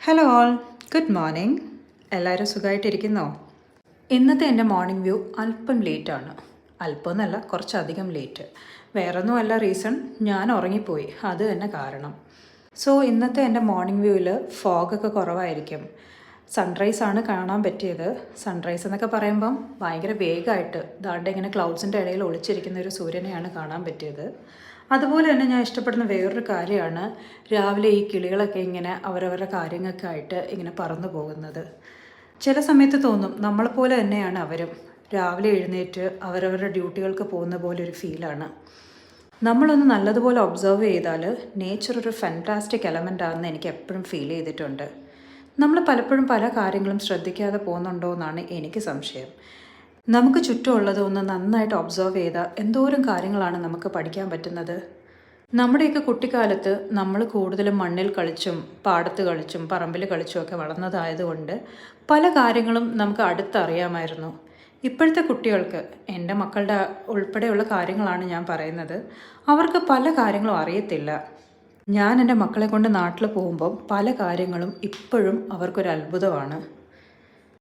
Hello all, good morning. എല്ലാവരും സുഖമായിട്ടിരിക്കുന്നോ? ഇന്നത്തെ എൻ്റെ മോർണിംഗ് വ്യൂ അല്പം ലേറ്റാണ്. അല്പം എന്നല്ല, കുറച്ചധികം ലേറ്റ്. വേറൊന്നുമല്ല, റീസൺ ഞാൻ ഉറങ്ങിപ്പോയി, അത് തന്നെ കാരണം. സോ ഇന്നത്തെ എൻ്റെ മോർണിംഗ് വ്യൂവിൽ ഫോഗൊക്കെ കുറവായിരിക്കും. സൺറൈസാണ് കാണാൻ പറ്റിയത്. സൺറൈസ് എന്നൊക്കെ പറയുമ്പം ഭയങ്കര വേഗമായിട്ട് ദാണ്ട് ഇങ്ങനെ ക്ലൗഡ്സിൻ്റെ ഇടയിൽ ഒളിച്ചിരിക്കുന്ന ഒരു സൂര്യനെയാണ് കാണാൻ പറ്റിയത്. അതുപോലെ തന്നെ ഞാൻ ഇഷ്ടപ്പെടുന്ന വേറൊരു കാര്യമാണ് രാവിലെ ഈ കിളികളൊക്കെ ഇങ്ങനെ അവരവരുടെ കാര്യങ്ങൾക്കായിട്ട് ഇങ്ങനെ പറന്നു പോകുന്നത്. ചില സമയത്ത് തോന്നും നമ്മളെപ്പോലെ തന്നെയാണ് അവരും. രാവിലെ എഴുന്നേറ്റ് അവരവരുടെ ഡ്യൂട്ടികൾക്ക് പോകുന്ന പോലെ ഒരു ഫീലാണ്. നമ്മളൊന്ന് നല്ലതുപോലെ ഒബ്സർവ് ചെയ്താൽ നേച്ചർ ഒരു ഫാൻറ്റാസ്റ്റിക് എലമെൻ്റ് ആണെന്ന് എനിക്ക് എപ്പോഴും ഫീൽ ചെയ്തിട്ടുണ്ട്. നമ്മൾ പലപ്പോഴും പല കാര്യങ്ങളും ശ്രദ്ധിക്കാതെ പോകുന്നുണ്ടോ എന്നാണ് എനിക്ക് സംശയം. നമുക്ക് ചുറ്റുമുള്ളത് ഒന്ന് നന്നായിട്ട് ഒബ്സർവ് ചെയ്താൽ എന്തോരം കാര്യങ്ങളാണ് നമുക്ക് പഠിക്കാൻ പറ്റുന്നത്. നമ്മുടെയൊക്കെ കുട്ടിക്കാലത്ത് നമ്മൾ കൂടുതലും മണ്ണിൽ കളിച്ചും പാടത്ത് കളിച്ചും പറമ്പിൽ കളിച്ചും ഒക്കെ വളർന്നതായതുകൊണ്ട് പല കാര്യങ്ങളും നമുക്ക് അടുത്തറിയാമായിരുന്നു. ഇപ്പോഴത്തെ കുട്ടികൾക്ക്, എൻ്റെ മക്കളുടെ ഉൾപ്പെടെയുള്ള കാര്യങ്ങളാണ് ഞാൻ പറയുന്നത്, അവർക്ക് പല കാര്യങ്ങളും അറിയത്തില്ല. ഞാൻ എൻ്റെ മക്കളെ കൊണ്ട് നാട്ടിൽ പോകുമ്പം പല കാര്യങ്ങളും ഇപ്പോഴും അവർക്കൊരു അത്ഭുതമാണ്.